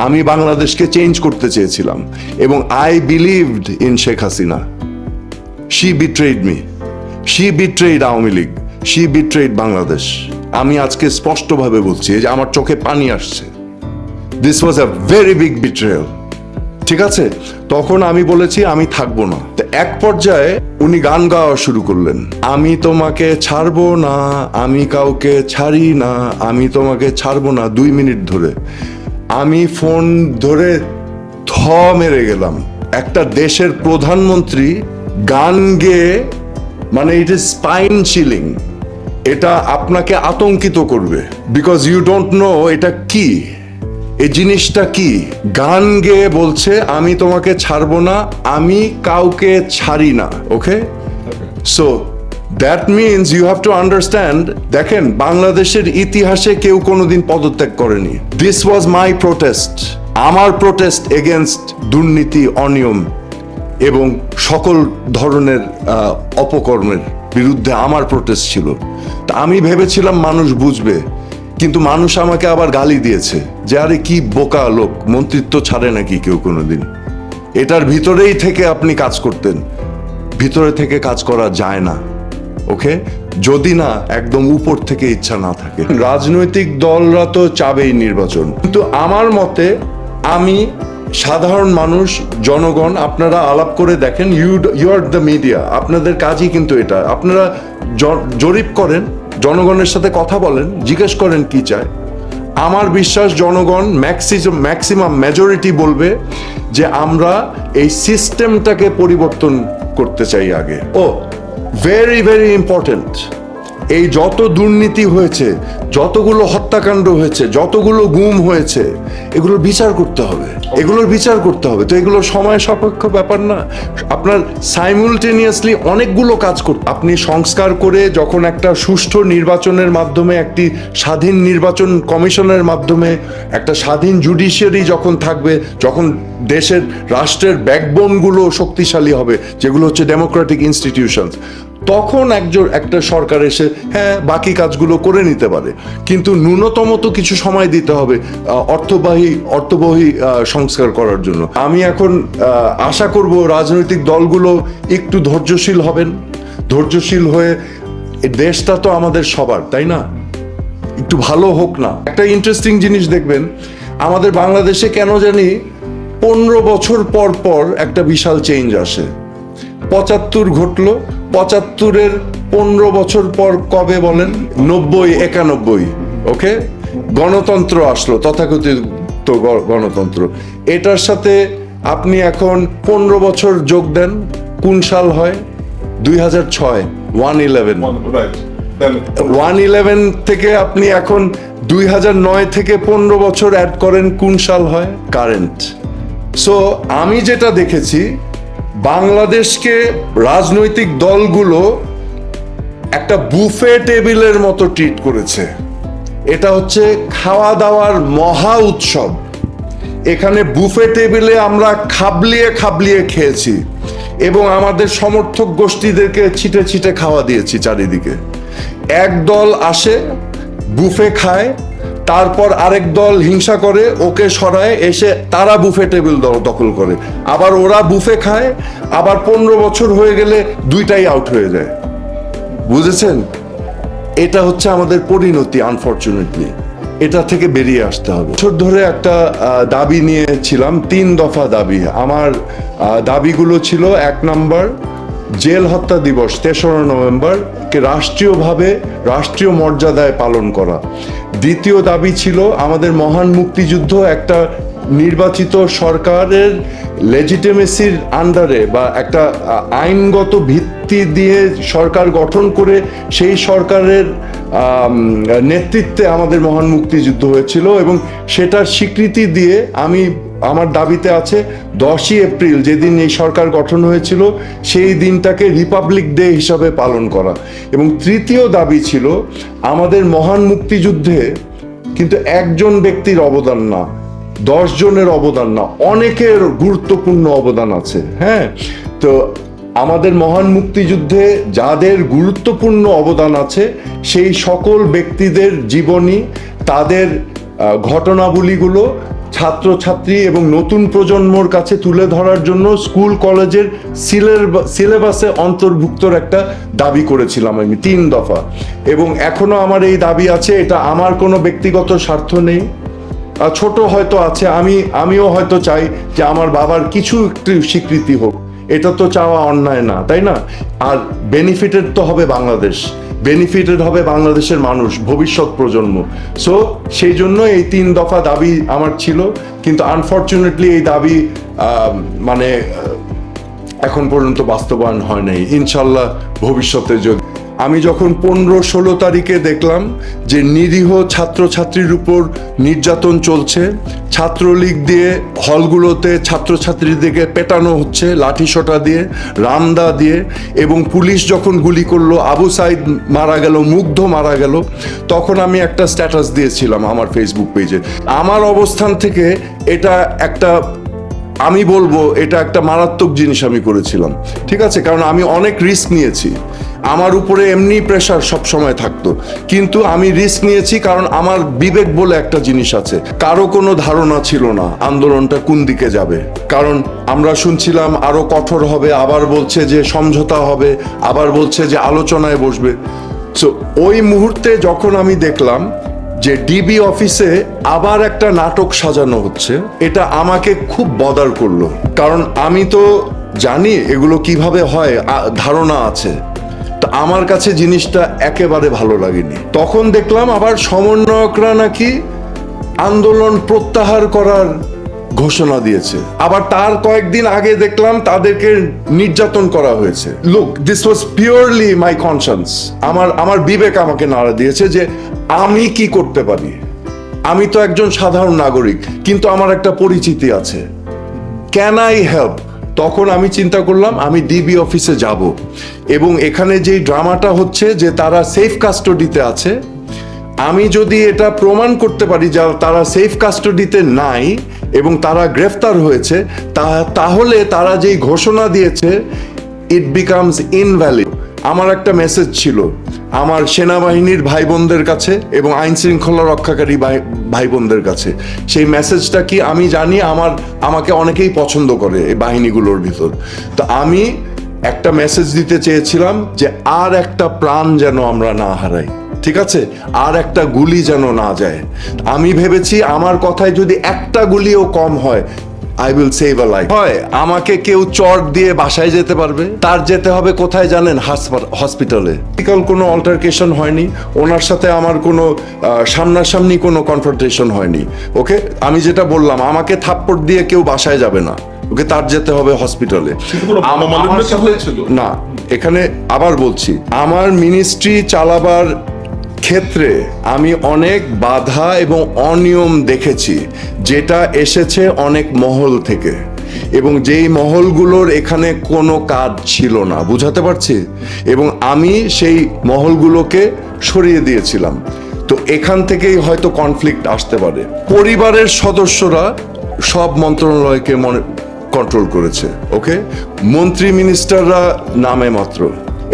আমি বাংলাদেশকে চেঞ্জ করতে চেয়েছিলাম এবং I believed in Sheikh Hasina. She betrayed me, she betrayed Awami League, she betrayed Bangladesh. আমি আজকে স্পষ্টভাবে বলছি যে আমার চোখে পানি আসছে। This was a very big betrayal. ঠিক আছে, তখন আমি বলেছি আমি থাকবো না। তো এক পর্যায়ে উনি গান গাওয়া শুরু করলেন, আমি তোমাকে ছাড়বো না, আমি কাউকে ছাড়ি না, আমি তোমাকে ছাড়বো না। 2 মিনিট ধরে আমি ফোন ধরে থ মেরে গেলাম। একটা দেশের প্রধানমন্ত্রী গান গেয়ে, মানে ইট ইজ স্পাইন চিলিং। এটা আপনাকে আতঙ্কিত করবে, বিকজ ইউ ডোন্ট নো এটা কি, এই জিনিসটা কি। গান গেয়ে বলছে আমি তোমাকে ছাড়বো না, আমি কাউকে ছাড়ি না। Okay, so that means you have to understand. দেখেন, বাংলাদেশের ইতিহাসে কেউ কোনোদিন পদত্যাগ করেনি। দিস ওয়াজ মাই প্রোটেস্ট, আমার প্রোটেস্ট এগেনস্ট দুর্নীতি, অনিয়ম এবং সকল ধরনের অপকর্মের বিরুদ্ধে আমার প্রোটেস্ট ছিল। তা আমি ভেবেছিলাম মানুষ বুঝবে, কিন্তু মানুষ আমাকে আবার গালি দিয়েছে যে আরে কি বোকা লোক, মন্ত্রিত্ব ছাড়ে নাকি কেউ কোনোদিন। এটার ভিতরেই থেকে আপনি কাজ করতেন, ভিতরে থেকে কাজ করা যায় না। ওকে, যদি না একদম উপর থেকে ইচ্ছা না থাকে। রাজনৈতিক দলরা তো চাবেই নির্বাচন, কিন্তু আমার মতে, আমি সাধারণ মানুষ, জনগণ, আপনারা আলাপ করে দেখেন, ইউ আর দ্য মিডিয়া, আপনাদের কাজই কিন্তু এটা। আপনারা জরিপ করেন, জনগণের সাথে কথা বলেন, জিজ্ঞেস করেন কি চায়। আমার বিশ্বাস জনগণ ম্যাক্সিমাম মেজরিটি বলবে যে আমরা এই সিস্টেমটাকে পরিবর্তন করতে চাই আগে। ও ভেরি ভেরি ইম্পর্টেন্ট, এই যত দুর্নীতি হয়েছে, যতগুলো হত্যাকাণ্ড হয়েছে, যতগুলো গুম হয়েছে, এগুলোর বিচার করতে হবে, এগুলোর বিচার করতে হবে। তো এগুলো সময় সাপেক্ষ ব্যাপার না। আপনার সাইমুলটেনিয়াসলি অনেকগুলো কাজ করতে, আপনি সংস্কার করে যখন একটা সুষ্ঠু নির্বাচনের মাধ্যমে, একটি স্বাধীন নির্বাচন কমিশনের মাধ্যমে, একটা স্বাধীন জুডিশিয়ারি যখন থাকবে, যখন দেশের রাষ্ট্রের ব্যাকবোনগুলো শক্তিশালী হবে, যেগুলো হচ্ছে ডেমোক্রেটিক ইনস্টিটিউশনস, তখন একটা সরকার এসে হ্যাঁ বাকি কাজগুলো করে নিতে পারে। কিন্তু ন্যূনতম তো কিছু সময় দিতে হবে অর্থবহী সংস্কার করার জন্য। আমি এখন আশা করব রাজনৈতিক দলগুলো একটু ধৈর্যশীল হবেন, ধৈর্যশীল হয়ে, দেশটা তো আমাদের সবার, তাই না? একটু ভালো হোক না। একটা ইন্টারেস্টিং জিনিস দেখবেন, আমাদের বাংলাদেশে কেন জানি 15 বছর পর পর একটা বিশাল চেঞ্জ আসে। 75 ঘটলো, 75-এর 15 বছর পর কবে বলেন? 90, 91। ওকে, গণতন্ত্র আসলো, তথাকথিত গণতন্ত্র। এটার সাথে আপনি এখন 15 বছর যোগ দেন, কোন সাল হয়? 2006, 1/11 থেকে আপনি এখন 2009 থেকে 15 বছর অ্যাড করেন, কোন সাল হয়? কারেন্ট। সো আমি যেটা দেখেছি, বাংলাদেশকে রাজনৈতিক দলগুলো একটা বুফে টেবিলের মতো ট্রিট করেছে। এটা হচ্ছে খাওয়া দাওয়ার মহা উৎসব। এখানে বুফে টেবিলে আমরা খাবলিয়ে খাবলিয়ে খেয়েছি এবং আমাদের সমর্থক গোষ্ঠীদেরকে ছিটে ছিটে খাওয়া দিয়েছি চারিদিকে। এক দল আসে, বুফে খায়, তারপর আরেক দল হিংসা করে, ওকে সরায়, এসে তারা বুফে টেবিল দখল করে, আবার ওরা বুফে খায়, আবার 15 বছর হয়ে গেলে দুইটাই আউট হয়ে যায়। বুঝেছেন? এটা হচ্ছে আমাদের পরিণতি। আনফরচুনেটলি এটা থেকে বেরিয়ে আসতে হবে। বছর ধরে একটা দাবি নিয়েছিলাম, 3 দফা দাবি। আমার দাবিগুলো ছিল, 1 নম্বর, জেল হত্যা দিবস 3রা নভেম্বর কে রাষ্ট্রীয়ভাবে, রাষ্ট্রীয় মর্যাদায় পালন করা। দ্বিতীয় দাবি ছিল আমাদের মহান মুক্তিযুদ্ধ একটা নির্বাচিত সরকারের লেজিটিমেসির আন্ডারে, বা একটা আইনগত ভিত্তি দিয়ে সরকার গঠন করে সেই সরকারের নেতৃত্বে আমাদের মহান মুক্তিযুদ্ধ হয়েছিল, এবং সেটার স্বীকৃতি দিয়ে আমার দাবিতে আছে 10ই এপ্রিল, যেদিন এই সরকার গঠন হয়েছিল, সেই দিনটাকে রিপাবলিক ডে হিসাবে পালন করা। এবং তৃতীয় দাবি ছিল আমাদের মহান মুক্তিযুদ্ধে কিন্তু একজন ব্যক্তির অবদান না, 10 জনের অবদান না, অনেকের গুরুত্বপূর্ণ অবদান আছে। হ্যাঁ, তো আমাদের মহান মুক্তিযুদ্ধে যাদের গুরুত্বপূর্ণ অবদান আছে, সেই সকল ব্যক্তিদের জীবনী, তাদের ঘটনাবলীগুলো ছাত্রছাত্রী এবং নতুন প্রজন্মর কাছে তুলে ধরার জন্য স্কুল কলেজের সিলেবাসে অন্তর্ভুক্তর একটা দাবি করেছিলাম আমি 3 দফা, এবং এখনো আমার এই দাবি আছে। এটা আমার কোনো ব্যক্তিগত স্বার্থ নেই, ছোট হয়তো আছে, আমিও হয়তো চাই যে আমার বাবার কিছু একটু স্বীকৃতি হোক, এটা তো চাওয়া অন্যায় না, তাই না? আর বেনিফিটেড তো হবে বাংলাদেশ, বেনিফিটেড হবে বাংলাদেশের মানুষ, ভবিষ্যৎ প্রজন্ম। সো সেই জন্য এই 3 দফা দাবি আমার ছিল, কিন্তু আনফর্চুনেটলি এই দাবি এখন পর্যন্ত বাস্তবায়ন হয় নাই। ইনশাল্লাহ ভবিষ্যতে যদি আমি যখন 15-16 তারিখে দেখলাম যে নিরীহ ছাত্রছাত্রীর উপর নির্যাতন চলছে, ছাত্রলীগ দিয়ে হলগুলোতে ছাত্রছাত্রীদেরকে পেটানো হচ্ছে লাঠিসোঁটা দিয়ে, রামদা দিয়ে, এবং পুলিশ যখন গুলি করলো, আবু সাইদ মারা গেল, মুগ্ধ মারা গেল, তখন আমি একটা স্ট্যাটাস দিয়েছিলাম আমার ফেসবুক পেজে। আমার অবস্থান থেকে এটা একটা, আমি বলবো এটা একটা মারাত্মক জিনিস আমি করেছিলাম, ঠিক আছে? কারণ আমি অনেক রিস্ক নিয়েছি, আমার উপরে এমনি প্রেশার সব সময় থাকতো, কিন্তু আমি রিস্ক নিয়েছি কারণ আমার বিবেক বলে একটা জিনিস আছে। কারো কোনো ধারণা ছিল না আন্দোলনটা কোন দিকে যাবে, কারণ আমরা শুনছিলাম আরো কঠোর হবে, আবার বলছে যে সমঝোতা হবে, আবার বলছে যে আলোচনায় বসবে। সো ওই মুহূর্তে যখন আমি দেখলাম যে ডিবি অফিসে আবার একটা নাটক সাজানো হচ্ছে, এটা আমাকে খুব বদার করলো, কারণ আমি তো জানি এগুলো কিভাবে হয়, ধারণা আছে। আমার কাছে জিনিসটা একেবারে ভালো লাগেনি। তখন দেখলাম আবার সমন্বয়করা নাকি আন্দোলন প্রত্যাহার করার ঘোষণা দিয়েছে, আবার তার কয়েকদিন আগে দেখলাম তাদেরকে নির্যাতন করা হয়েছে। Look, this was purely my concerns. আমার বিবেক আমাকে নাড়া দিয়েছে যে আমি কি করতে পারি। আমি তো একজন সাধারণ নাগরিক, কিন্তু আমার একটা পরিচিতি আছে, ক্যান আই হেল্প? তখন আমি চিন্তা করলাম আমি ডিবি অফিসে যাব, এবং এখানে যেই ড্রামাটা হচ্ছে যে তারা সেফ কাস্টডিতে আছে, আমি যদি এটা প্রমাণ করতে পারি যে তারা সেফ কাস্টডিতে নাই এবং তারা গ্রেফতার হয়েছে, তাহলে তারা যেই ঘোষণা দিয়েছে ইট বিকামস ইনভ্যালিড। আমার একটা মেসেজ ছিল আমার সেনাবাহিনীর ভাই বোনদের কাছে এবং আইন শৃঙ্খলা রক্ষাকারী ভাই বোনদের কাছে। সেই মেসেজটা কি আমি জানি, আমাকে অনেকেই পছন্দ করে এই বাহিনীগুলোর ভিতর। তো আমি একটা মেসেজ দিতে চেয়েছিলাম যে আর একটা প্রাণ যেন আমরা না হারাই, ঠিক আছে? আর একটা গুলি যেন না যায়। আমি ভেবেছি আমার কথায় যদি একটা গুলিও কম হয়, I will save a life. হয় আমাকে কেউ চট দিয়ে বাসায় যেতে পারবে, তার যেতে হবে কোথায় জানেন? হসপিটালে। কোনো অল্টারকেশন হয়নি ওনার সাথে, আমার কোনো সামনাসামনি কোনো কনফ্রন্টেশন হয়নি। ওকে, আমি যেটা বললাম, আমাকে থাপ্পড় দিয়ে কেউ বাসায় যাবে না, ওকে তার যেতে হবে হসপিটালে। না, এখানে আবার বলছি, আমার মিনিস্ট্রি চালাবার ক্ষেত্রে আমি অনেক বাধা এবং অনিয়ম দেখেছি, যেটা এসেছে অনেক মহল থেকে, এবং যেই মহলগুলোর এখানে কোনো কাজ ছিল না, বুঝাতে পারছি, এবং আমি সেই মহলগুলোকে সরিয়ে দিয়েছিলাম। তো এখান থেকেই হয়তো কনফ্লিক্ট আসতে পারে। পরিবারের সদস্যরা সব মন্ত্রণালয়কে কন্ট্রোল করেছে, ওকে? মন্ত্রী মিনিস্টাররা নামে মাত্র,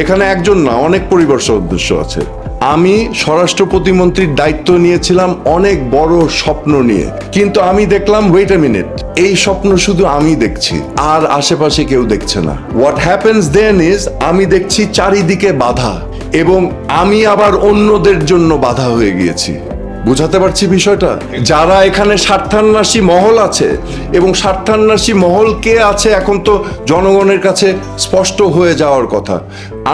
এখানে একজন না, অনেক পরিবার সদস্য আছে। আমি স্বরাষ্ট্র প্রতিমন্ত্রীর দায়িত্ব নিয়েছিলাম অনেক বড় স্বপ্ন নিয়ে, কিন্তু আমি দেখলাম ওয়েট আ মিনিট, এই স্বপ্ন শুধু আমি দেখছি আর আশেপাশে কেউ দেখছে না। হোয়াট হ্যাপেন্স দেন ইজ আমি দেখছি চারিদিকে বাধা, এবং আমি আবার অন্যদের জন্য বাধা হয়ে গিয়েছি। বুঝাতে পারছি বিষয়টা? যারা এখানে স্বার্থান্বেষী মহল আছে, এবং স্বার্থান্বেষী মহল কে আছে এখন তো জনগণের কাছে স্পষ্ট হয়ে যাওয়ার কথা।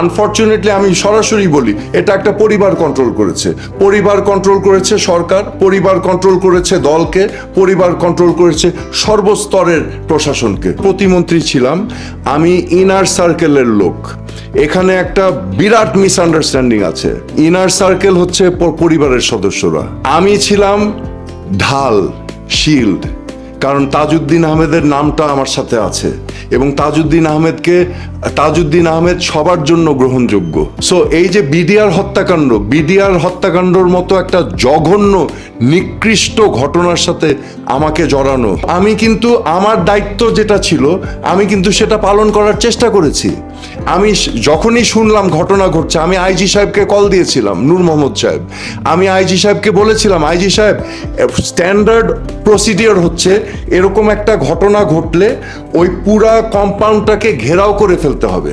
আনফর্চুনেটলি আমি সরাসরি বলি, এটা একটা পরিবার কন্ট্রোল করেছে, পরিবার কন্ট্রোল করেছে সরকার, পরিবার কন্ট্রোল করেছে দলকে, পরিবার কন্ট্রোল করেছে সর্বস্তরের প্রশাসনকে। প্রতিমন্ত্রী ছিলাম আমি, ইনার সার্কেলের লোক। এখানে একটা বিরাট মিসআন্ডারস্ট্যান্ডিং আছে। ইনার সার্কেল হচ্ছে পরিবারের সদস্যরা, আমি ছিলাম ঢাল, শিল্ড, কারণ তাজউদ্দিন আহমেদের নামটা আমার সাথে আছে, এবং তাজউদ্দিন আহমেদ সবার জন্য গ্রহণযোগ্য। সো এই যে বিডিআর হত্যাকাণ্ডর মতো একটা জঘন্য নিকৃষ্ট ঘটনার সাথে আমাকে জড়ানো, আমি কিন্তু আমার দায়িত্ব যেটা ছিল আমি কিন্তু সেটা পালন করার চেষ্টা করেছি। আমি যখনই শুনলাম ঘটনা ঘটছে, আমি আইজি সাহেবকে কল দিয়েছিলাম, নূর মোহাম্মদ সাহেব। আমি আইজি সাহেবকে বলেছিলাম, আইজি সাহেব, স্ট্যান্ডার্ড প্রসিডিওর হচ্ছে এরকম একটা ঘটনা ঘটলে ওই পুরা কম্পাউন্ডটাকে ঘেরাও করে ফেলতে হবে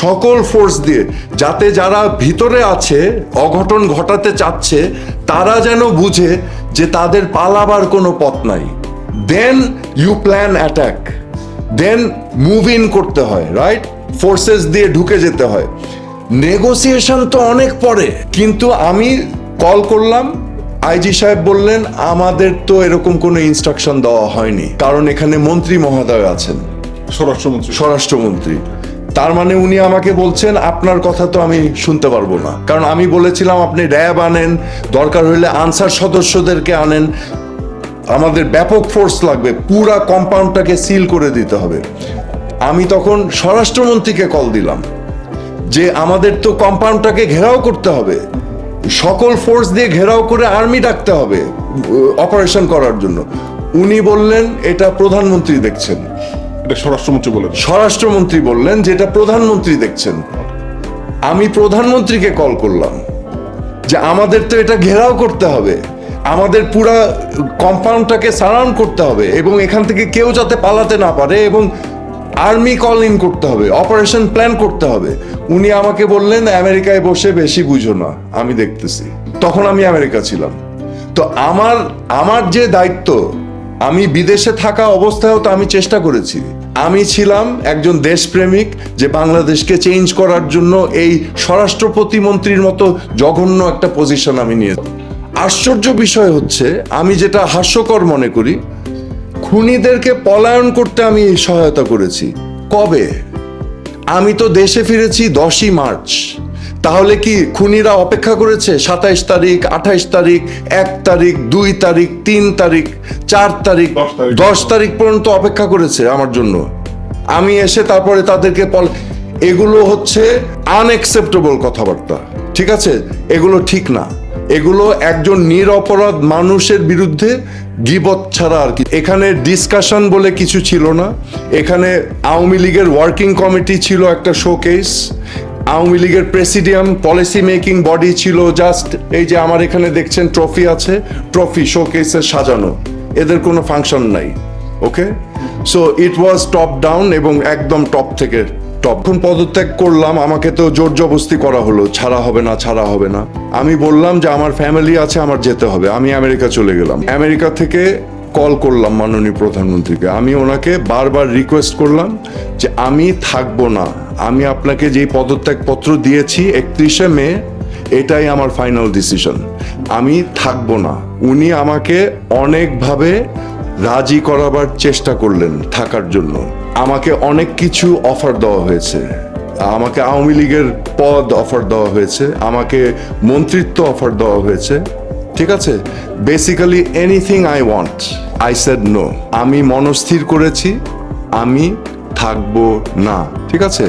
সকল ফোর্স দিয়ে, যাতে যারা ভিতরে আছে অঘটন ঘটাতে চাচ্ছে তারা যেন বুঝে যে তাদের পালাবার কোনো পথ নাই। Then you plan attack, then move in করতে হয়, রাইট? ফোর্সেস দিয়ে ঢুকে যেতে হয়। নেগোসিয়েশন তো অনেক পরে, কিন্তু আমি কল করলাম, আইজি সাহেব বললেন আমাদের তো এরকম কোনো ইনস্ট্রাকশন দেওয়া হয়নি, কারণ এখানে মন্ত্রী মহোদয় আছেন, স্বরাষ্ট্রমন্ত্রী। তার মানে উনি আমাকে বলছেন আপনার কথা তো আমি শুনতে পারবো না, কারণ আমি বলেছিলাম আপনি র্যাব আনেন, দরকার হইলে আনসার সদস্যদেরকে আনেন, আমাদের ব্যাপক ফোর্স লাগবে, পুরা কম্পাউন্ডটাকে সিল করে দিতে হবে। আমি তখন স্বরাষ্ট্রমন্ত্রীকে কল দিলাম যে আমাদের তো কম্পাউন্ডটাকে ঘেরাও করতে হবে, সকল ফোর্স দিয়ে ঘেরাও করে আর্মি ডাকতে হবে অপারেশন করার জন্য। উনি বললেন এটা প্রধানমন্ত্রী দেখছেন। স্বরাষ্ট্রমন্ত্রী বললেন যে এটা প্রধানমন্ত্রী দেখছেন। আমি প্রধানমন্ত্রীকে কল করলাম যে আমাদের তো এটা ঘেরাও করতে হবে, আমাদের পুরা কম্পাউন্ডটাকে সারাউন্ড করতে হবে এবং এখান থেকে কেউ যাতে পালাতে না পারে, এবং আর্মি কল ইন করতে হবে, অপারেশন প্ল্যান করতে হবে। উনি আমাকে বললেন আমেরিকায় বসে বেশি বুঝো না, আমি দেখতেছি। তখন আমি আমেরিকা ছিলাম। তো আমার যে দায়িত্ব, আমি বিদেশে থাকা অবস্থায়ও তো আমি চেষ্টা করেছি। আমি ছিলাম একজন দেশপ্রেমিক যে বাংলাদেশকে চেঞ্জ করার জন্য এই স্বরাষ্ট্র প্রতিমন্ত্রীর মতো জঘন্য একটা পজিশন আমি নিয়ে। আশ্চর্য বিষয় হচ্ছে, আমি যেটা হাস্যকর মনে করি, খুনিদেরকে পলায়ন করতে আমি সহায়তা করেছি। কবে? আমি তো দেশে ফিরেছি 10ই মার্চ। তাহলে কি খুনিরা অপেক্ষা করেছে 27 তারিখ, 28 তারিখ, 1 তারিখ, 2 তারিখ, 3 তারিখ, 4 তারিখ, 10 তারিখ পর্যন্ত অপেক্ষা করেছে আমার জন্য? আমি এসে তারপরে তাদেরকে এগুলো হচ্ছে আনএক্সেপ্টেবল কথাবার্তা, ঠিক আছে? এগুলো ঠিক না। এগুলো একজন নিরপরাধ মানুষের বিরুদ্ধে গীবত ছাড়া আর কি। এখানে ডিসকাশন বলে কিছু ছিল না। এখানে আওয়ামী লীগের ওয়ার্কিং কমিটি ছিল একটা শোকেস, আওয়ামী লীগের প্রেসিডিয়াম পলিসি মেকিং বডি ছিল জাস্ট এই যে আমার এখানে দেখছেন ট্রফি আছে, ট্রফি শোকেসে সাজানো, এদের কোনো ফাংশন নাই। Okay, so it was top down এবং একদম টপ থেকে টপ। যখন পদত্যাগ করলাম আমাকে তো জোর জবরদস্তি করা হলো, ছাড়া হবে না, ছাড়া হবে না। আমি বললাম যে আমার ফ্যামিলি আছে, আমার যেতে হবে। আমি আমেরিকা চলে গেলাম। আমেরিকা থেকে কল করলাম মাননীয় প্রধানমন্ত্রীকে। আমি ওনাকে বারবার রিকোয়েস্ট করলাম যে আমি থাকবো না, আমি আপনাকে যেই পদত্যাগ পত্র দিয়েছি 31শে মে, এটাই আমার ফাইনাল ডিসিশন, আমি থাকবো না। উনি আমাকে অনেকভাবে রাজি করাবার চেষ্টা করলেন থাকার জন্য। আমাকে অনেক কিছু অফার দেওয়া হয়েছে, আমাকে আওয়ামী লীগের পদ অফার দেওয়া হয়েছে, আমাকে মন্ত্রিত্ব অফার দেওয়া হয়েছে, ঠিক আছে? Basically anything I want, I said no. আমি মনস্থির করেছি আমি থাকবো না, ঠিক আছে?